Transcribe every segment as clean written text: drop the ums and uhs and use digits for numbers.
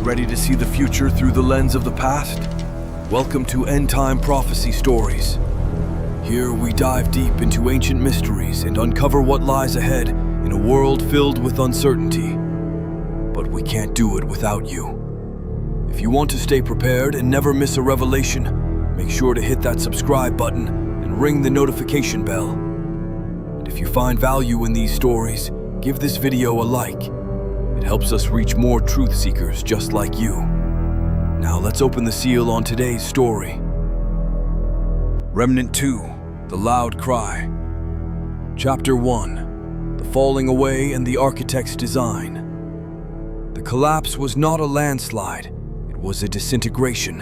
Ready to see the future through the lens of the past? Welcome to Endtime Prophecy Stories. Here we dive deep into ancient mysteries and uncover what lies ahead in a world filled with uncertainty. But we can't do it without you. If you want to stay prepared and never miss a revelation, make sure to hit that subscribe button and ring the notification bell. And if you find value in these stories, give this video a like. It helps us reach more truth seekers just like you. Now let's open the seal on today's story. Remnant 2, The Loud Cry. Chapter 1, The Falling Away and the Architect's Design. The collapse was not a landslide, it was a disintegration.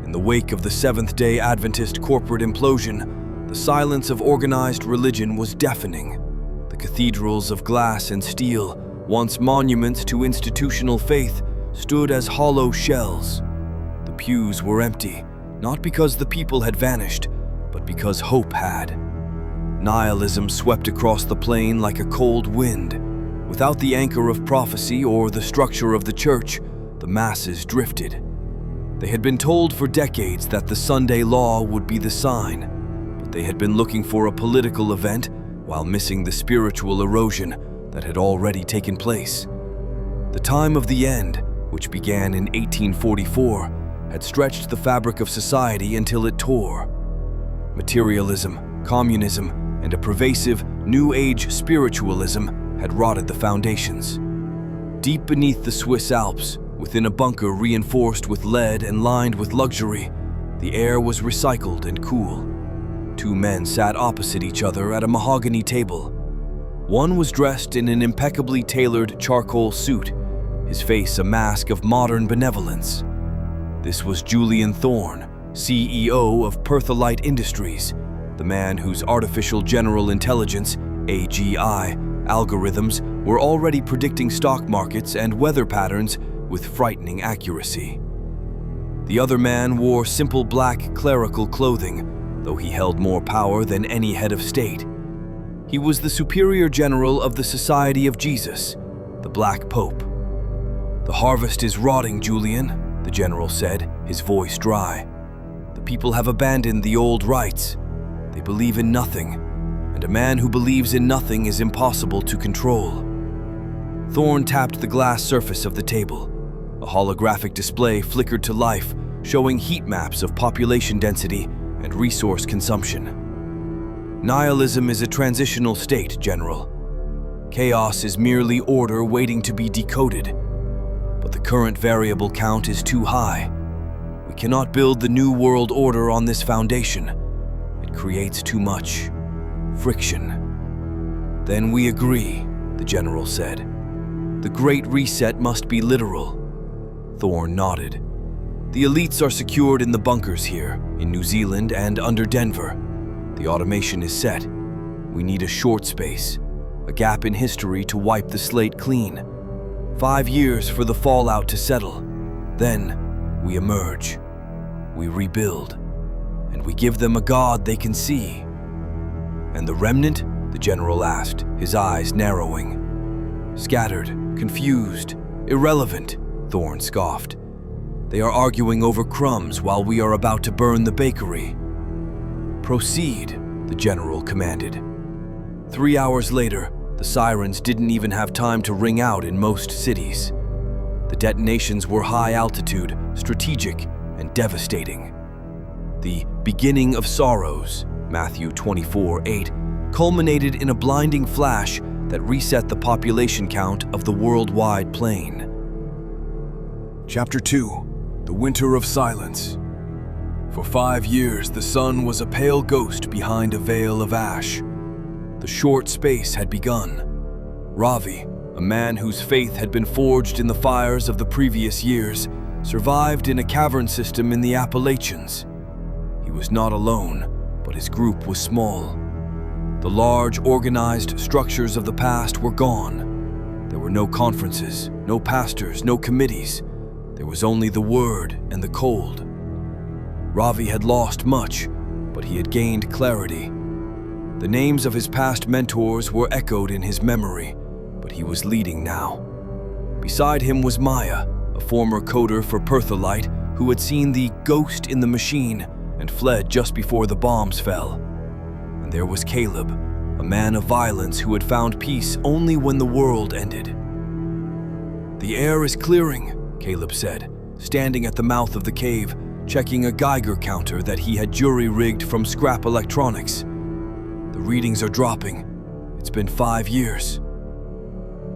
In the wake of the Seventh-day Adventist corporate implosion, the silence of organized religion was deafening. The cathedrals of glass and steel, once monuments to institutional faith, stood as hollow shells. The pews were empty, not because the people had vanished, but because hope had. Nihilism swept across the plain like a cold wind. Without the anchor of prophecy or the structure of the church, the masses drifted. They had been told for decades that the Sunday law would be the sign, but they had been looking for a political event while missing the spiritual erosion that had already taken place. The time of the end, which began in 1844, had stretched the fabric of society until it tore. Materialism, communism, and a pervasive New Age spiritualism had rotted the foundations. Deep beneath the Swiss Alps, within a bunker reinforced with lead and lined with luxury, the air was recycled and cool. Two men sat opposite each other at a mahogany table. One was dressed in an impeccably tailored charcoal suit, his face a mask of modern benevolence. This was Julian Thorne, CEO of Perthelite Industries, the man whose artificial general intelligence, AGI, algorithms were already predicting stock markets and weather patterns with frightening accuracy. The other man wore simple black clerical clothing, though he held more power than any head of state. He was the superior general of the Society of Jesus, the Black Pope. "The harvest is rotting, Julian," the general said, his voice dry. "The people have abandoned the old rites. They believe in nothing, and a man who believes in nothing is impossible to control." Thorne tapped the glass surface of the table. A holographic display flickered to life, showing heat maps of population density and resource consumption. "Nihilism is a transitional state, General. Chaos is merely order waiting to be decoded. But the current variable count is too high. We cannot build the new world order on this foundation. It creates too much friction." "Then we agree," the general said. "The Great Reset must be literal." Thorne nodded. "The elites are secured in the bunkers here, in New Zealand and under Denver. The automation is set. We need a short space, a gap in history to wipe the slate clean. 5 years for the fallout to settle. Then we emerge. We rebuild. And we give them a god they can see." "And the remnant?" the general asked, his eyes narrowing. "Scattered, confused, irrelevant," Thorne scoffed. "They are arguing over crumbs while we are about to burn the bakery." "Proceed," the general commanded. 3 hours later, the sirens didn't even have time to ring out in most cities. The detonations were high altitude, strategic, and devastating. The beginning of sorrows, Matthew 24:8, culminated in a blinding flash that reset the population count of the worldwide plain. Chapter 2, The Winter of Silence. For 5 years, the sun was a pale ghost behind a veil of ash. The short space had begun. Ravi, a man whose faith had been forged in the fires of the previous years, survived in a cavern system in the Appalachians. He was not alone, but his group was small. The large, organized structures of the past were gone. There were no conferences, no pastors, no committees. There was only the word and the cold. Ravi had lost much, but he had gained clarity. The names of his past mentors were echoed in his memory, but he was leading now. Beside him was Maya, a former coder for Perthelite who had seen the ghost in the machine and fled just before the bombs fell. And there was Caleb, a man of violence who had found peace only when the world ended. "The air is clearing," Caleb said, standing at the mouth of the cave, checking a Geiger counter that he had jury-rigged from scrap electronics. "The readings are dropping. It's been 5 years."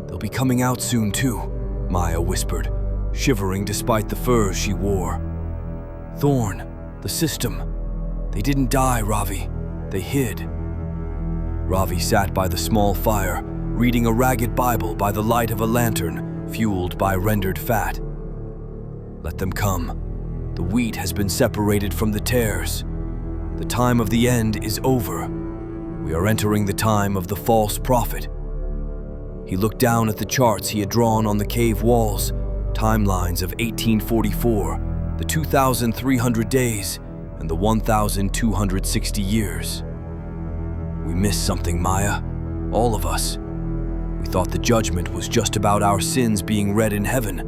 "They'll be coming out soon too," Maya whispered, shivering despite the furs she wore. "Thorn, the system. They didn't die, Ravi. They hid." Ravi sat by the small fire, reading a ragged Bible by the light of a lantern fueled by rendered fat. "Let them come. The wheat has been separated from the tares. The time of the end is over. We are entering the time of the false prophet." He looked down at the charts he had drawn on the cave walls, timelines of 1844, the 2,300 days, and the 1,260 years. "We missed something, Maya. All of us. We thought the judgment was just about our sins being read in heaven,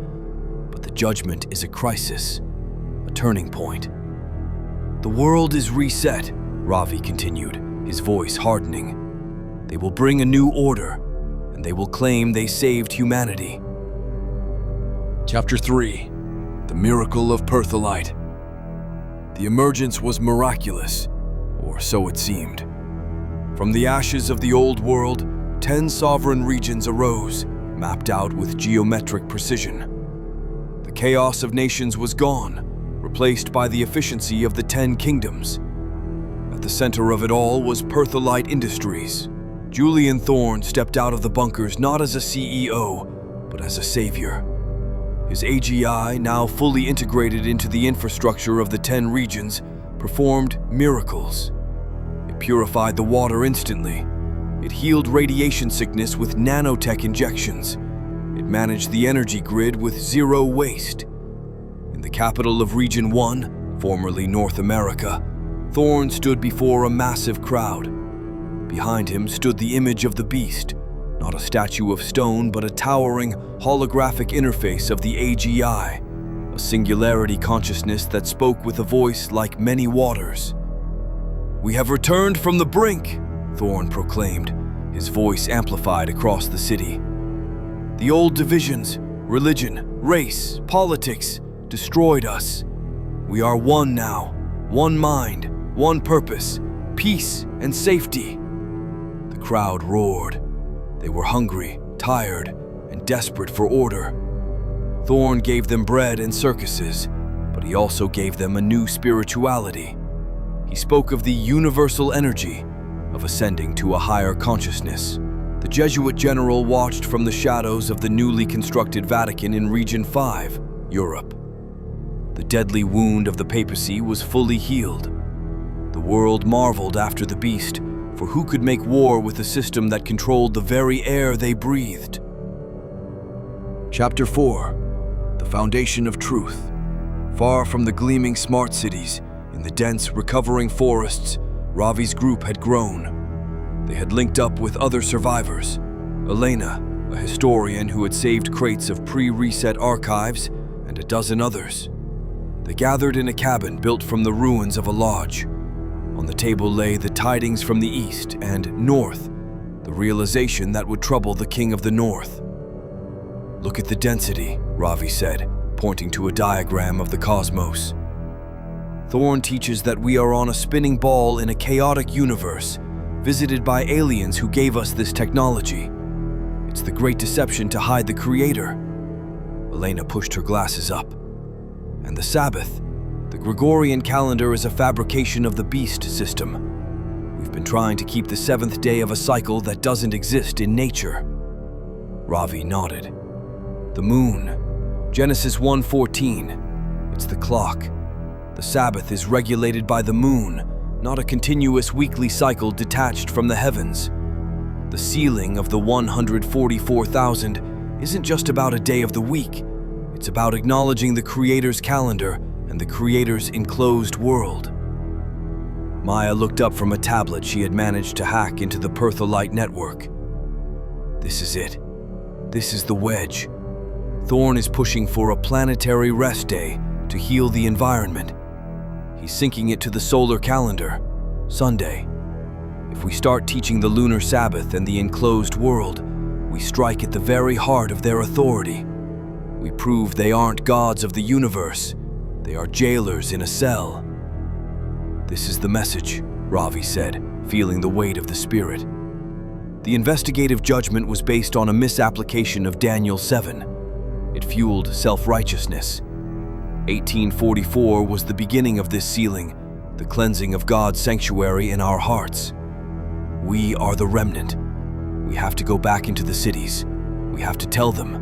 but the judgment is a crisis, a turning point. The world is reset," Ravi continued, his voice hardening. "They will bring a new order, and they will claim they saved humanity." Chapter 3. The Miracle of Perthelite. The emergence was miraculous, or so it seemed. From the ashes of the old world, 10 sovereign regions arose, mapped out with geometric precision. The chaos of nations was gone, replaced by the efficiency of the 10 kingdoms. At the center of it all was Perthelite Industries. Julian Thorn stepped out of the bunkers not as a CEO, but as a savior. His AGI, now fully integrated into the infrastructure of the 10 regions, performed miracles. It purified the water instantly. It healed radiation sickness with nanotech injections. It managed the energy grid with zero waste. In the capital of Region 1, formerly North America, Thorn stood before a massive crowd. Behind him stood the image of the beast, not a statue of stone, but a towering, holographic interface of the AGI, a singularity consciousness that spoke with a voice like many waters. "We have returned from the brink," Thorn proclaimed, his voice amplified across the city. "The old divisions, religion, race, politics, destroyed us. We are one now, one mind, one purpose, peace and safety." The crowd roared. They were hungry, tired, and desperate for order. Thorn gave them bread and circuses, but he also gave them a new spirituality. He spoke of the universal energy, of ascending to a higher consciousness. The Jesuit general watched from the shadows of the newly constructed Vatican in Region 5, Europe. The deadly wound of the Papacy was fully healed. The world marveled after the beast, for who could make war with a system that controlled the very air they breathed? Chapter 4. The Foundation of Truth. Far from the gleaming smart cities, in the dense, recovering forests, Ravi's group had grown. They had linked up with other survivors. Elena, a historian who had saved crates of pre-reset archives, and a dozen others. They gathered in a cabin built from the ruins of a lodge. On the table lay the tidings from the east and north, the realization that would trouble the king of the north. "Look at the density," Ravi said, pointing to a diagram of the cosmos. "Thorn teaches that we are on a spinning ball in a chaotic universe, visited by aliens who gave us this technology. It's the great deception to hide the creator." Elena pushed her glasses up. "And the Sabbath? The Gregorian calendar is a fabrication of the beast system. We've been trying to keep the 7th day of a cycle that doesn't exist in nature." Ravi nodded. "The moon. Genesis 1:14. It's the clock. The Sabbath is regulated by the moon, not a continuous weekly cycle detached from the heavens. The sealing of the 144,000 isn't just about a day of the week. It's about acknowledging the Creator's calendar and the Creator's enclosed world." Maya looked up from a tablet she had managed to hack into the Perthelite network. "This is it. This is the wedge." Thorn is pushing for a planetary rest day to heal the environment. He's syncing it to the solar calendar, Sunday. If we start teaching the lunar Sabbath and the enclosed world, we strike at the very heart of their authority. We prove they aren't gods of the universe. They are jailers in a cell. This is the message, Ravi said, feeling the weight of the spirit. The investigative judgment was based on a misapplication of Daniel 7. It fueled self-righteousness. 1844 was the beginning of this sealing, the cleansing of God's sanctuary in our hearts. We are the remnant. We have to go back into the cities. We have to tell them.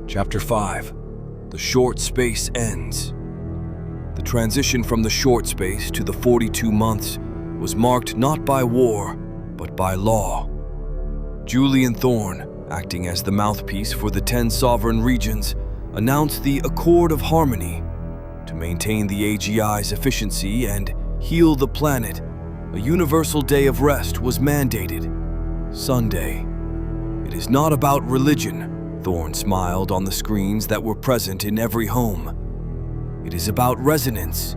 Chapter 5. The short space ends. The transition from the short space to the 42 months was marked not by war, but by law. Julian Thorn, acting as the mouthpiece for the 10 sovereign regions, announced the Accord of Harmony. To maintain the AGI's efficiency and heal the planet, a universal day of rest was mandated, Sunday. It is not about religion, Thorn smiled on the screens that were present in every home. It is about resonance.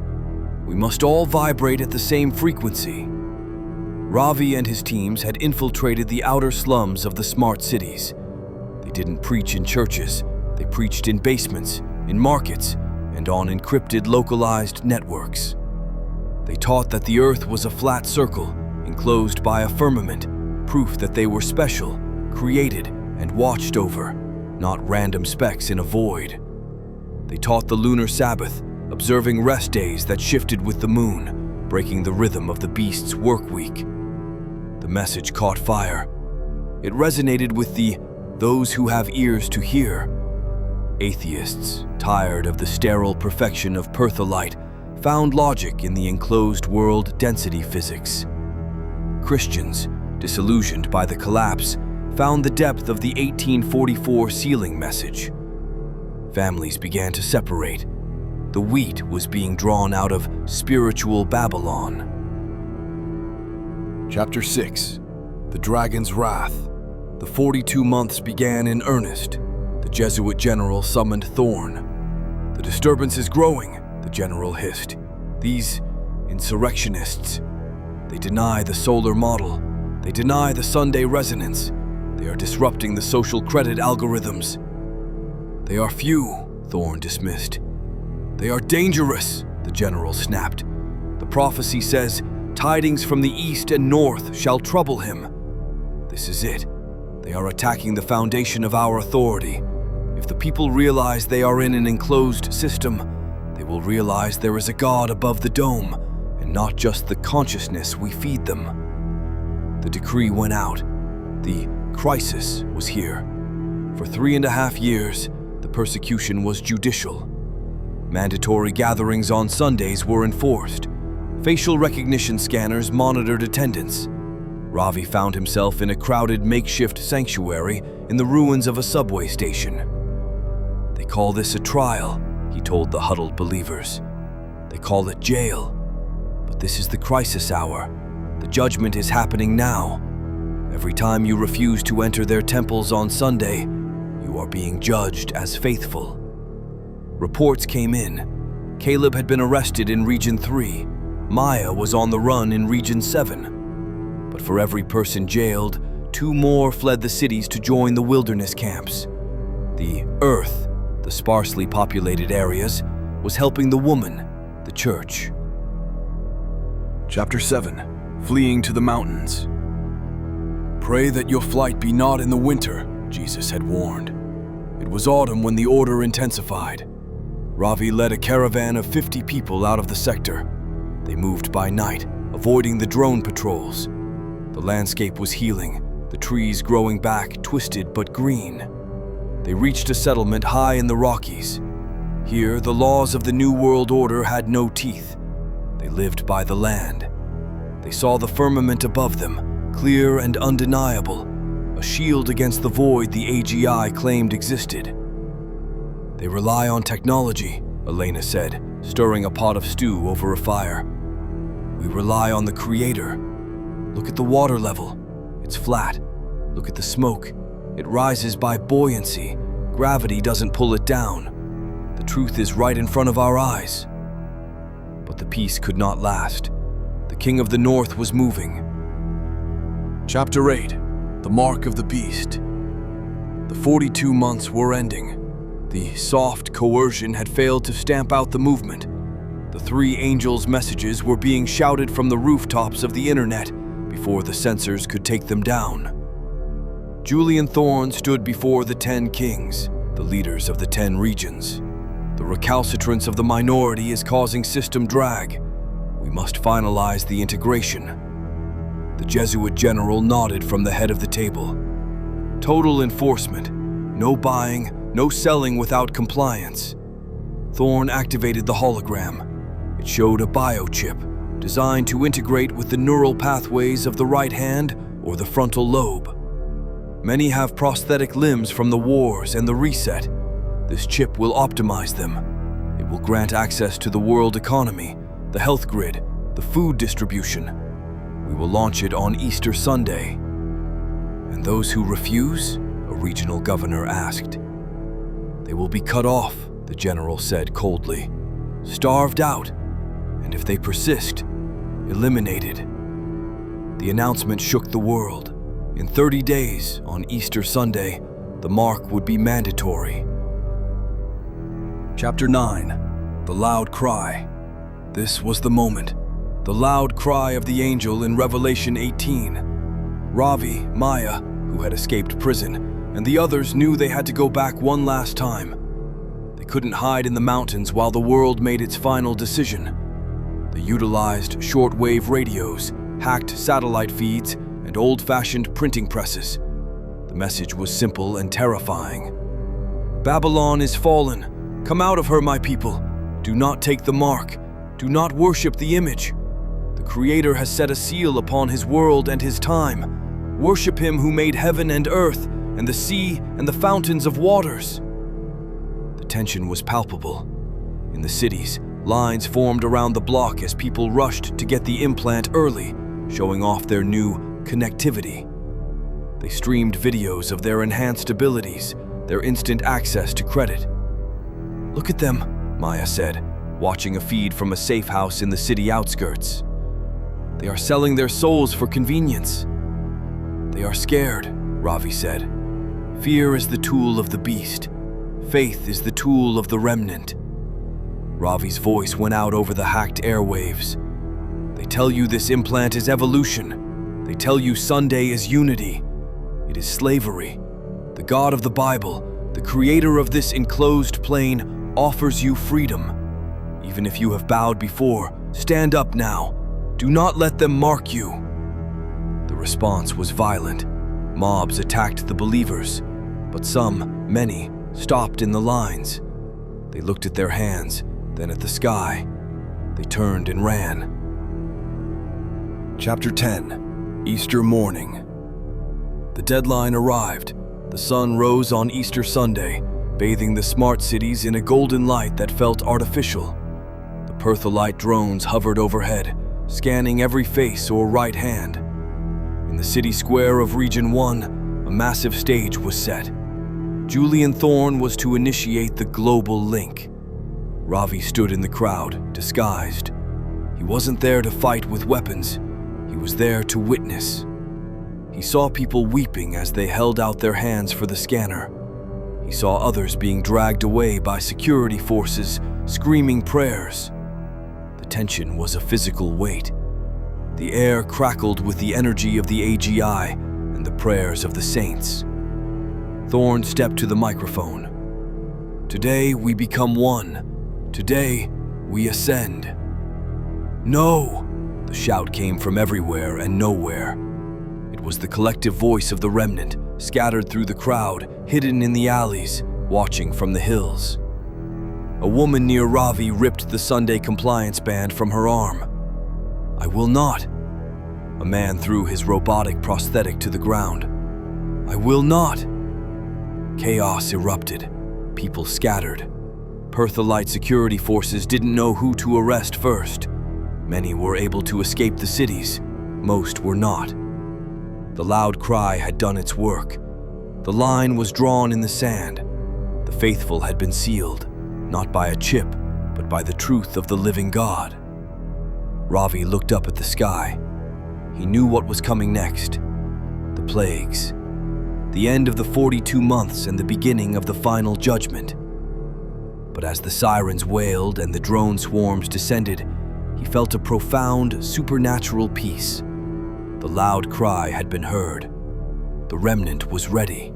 We must all vibrate at the same frequency. Ravi and his teams had infiltrated the outer slums of the smart cities. They didn't preach in churches. They preached in basements, in markets, and on encrypted localized networks. They taught that the earth was a flat circle, enclosed by a firmament, proof that they were special, created, and watched over, not random specks in a void. They taught the lunar Sabbath, observing rest days that shifted with the moon, breaking the rhythm of the beast's work week. The message caught fire. It resonated with those who have ears to hear. Atheists, tired of the sterile perfection of Perthelite, found logic in the enclosed world density physics. Christians, disillusioned by the collapse, found the depth of the 1844 sealing message. Families began to separate. The wheat was being drawn out of spiritual Babylon. Chapter 6. The Dragon's Wrath. The 42 months began in earnest. The Jesuit general summoned Thorn. The disturbance is growing, the general hissed. These insurrectionists, they deny the solar model. They deny the Sunday resonance. They are disrupting the social credit algorithms. They are few, Thorn dismissed. They are dangerous, the general snapped. The prophecy says, tidings from the east and north shall trouble him. This is it. They are attacking the foundation of our authority. If the people realize they are in an enclosed system, they will realize there is a God above the dome, and not just the consciousness we feed them. The decree went out. The crisis was here. For 3.5 years, the persecution was judicial. Mandatory gatherings on Sundays were enforced. Facial recognition scanners monitored attendance. Ravi found himself in a crowded makeshift sanctuary in the ruins of a subway station. They call this a trial, he told the huddled believers. They call it jail. But this is the crisis hour. The judgment is happening now. Every time you refuse to enter their temples on Sunday, you are being judged as faithful. Reports came in. Caleb had been arrested in Region 3. Maya was on the run in Region 7. But for every person jailed, 2 more fled the cities to join the wilderness camps. The earth, the sparsely populated areas, was helping the woman, the church. Chapter 7. Fleeing to the mountains. Pray that your flight be not in the winter, Jesus had warned. It was autumn when the order intensified. Ravi led a caravan of 50 people out of the sector. They moved by night, avoiding the drone patrols. The landscape was healing, the trees growing back twisted but green. They reached a settlement high in the Rockies. Here, the laws of the New World Order had no teeth. They lived by the land. They saw the firmament above them, clear and undeniable, a shield against the void the AGI claimed existed. They rely on technology, Elena said, stirring a pot of stew over a fire. We rely on the Creator. Look at the water level. It's flat. Look at the smoke. It rises by buoyancy, Gravity doesn't pull it down. The truth is right in front of our eyes. But the peace could not last. The King of the North was moving. Chapter 8. The Mark of the Beast. The 42 months were ending. The soft coercion had failed to stamp out the movement. The three angels' messages were being shouted from the rooftops of the internet before the censors could take them down. Julian Thorne stood before the 10 kings, the leaders of the 10 regions. The recalcitrance of the minority is causing system drag. We must finalize the integration. The Jesuit general nodded from the head of the table. Total enforcement. No buying, no selling without compliance. Thorne activated the hologram. It showed a biochip designed to integrate with the neural pathways of the right hand or the frontal lobe. Many have prosthetic limbs from the wars and the reset. This chip will optimize them. It will grant access to the world economy, the health grid, the food distribution. We will launch it on Easter Sunday. And those who refuse? A regional governor asked. They will be cut off, the general said coldly. Starved out, and if they persist, eliminated. The announcement shook the world. In 30 days, on Easter Sunday, the mark would be mandatory. Chapter 9. The Loud Cry. This was the moment. The loud cry of the angel in Revelation 18. Ravi, Maya, who had escaped prison, and the others knew they had to go back one last time. They couldn't hide in the mountains while the world made its final decision. They utilized shortwave radios, hacked satellite feeds, and old-fashioned printing presses. The message was simple and terrifying. Babylon is fallen. Come out of her, my people. Do not take the mark. Do not worship the image. The Creator has set a seal upon his world and his time. Worship him who made heaven and earth, and the sea and the fountains of waters. The tension was palpable. In the cities, lines formed around the block as people rushed to get the implant early, showing off their new connectivity. They streamed videos of their enhanced abilities, their instant access to credit. Look at them, Maya said, watching a feed from a safe house in the city outskirts. They are selling their souls for convenience. They are scared, Ravi said. Fear is the tool of the beast. Faith is the tool of the remnant. Ravi's voice went out over the hacked airwaves. They tell you this implant is evolution. They tell you Sunday is unity. It is slavery. The God of the Bible, the creator of this enclosed plane, offers you freedom. Even if you have bowed before, stand up now. Do not let them mark you. The response was violent. Mobs attacked the believers, but some, many, stopped in the lines. They looked at their hands, then at the sky. They turned and ran. Chapter 10. Easter morning. The deadline arrived. The sun rose on Easter Sunday, bathing the smart cities in a golden light that felt artificial. The Perthelite drones hovered overhead, scanning every face or right hand. In the city square of Region 1, a massive stage was set. Julian Thorne was to initiate the global link. Ravi stood in the crowd, disguised. He wasn't there to fight with weapons. He was there to witness. He saw people weeping as they held out their hands for the scanner. He saw others being dragged away by security forces, screaming prayers. The tension was a physical weight. The air crackled with the energy of the AGI and the prayers of the saints. Thorne stepped to the microphone. Today we become one. Today we ascend. No! The shout came from everywhere and nowhere. It was the collective voice of the remnant, scattered through the crowd, hidden in the alleys, watching from the hills. A woman near Ravi ripped the Sunday compliance band from her arm. I will not. A man threw his robotic prosthetic to the ground. I will not. Chaos erupted. People scattered. Perthelite security forces didn't know who to arrest first. Many were able to escape the cities. Most were not. The loud cry had done its work. The line was drawn in the sand. The faithful had been sealed, not by a chip, but by the truth of the living God. Ravi looked up at the sky. He knew what was coming next. The plagues. The end of the 42 months and the beginning of the final judgment. But as the sirens wailed and the drone swarms descended, he felt a profound, supernatural peace. The loud cry had been heard. The remnant was ready.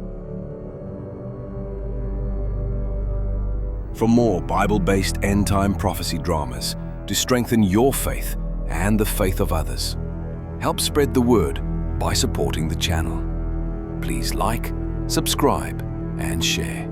For more Bible-based end-time prophecy dramas to strengthen your faith and the faith of others, help spread the word by supporting the channel. Please like, subscribe, and share.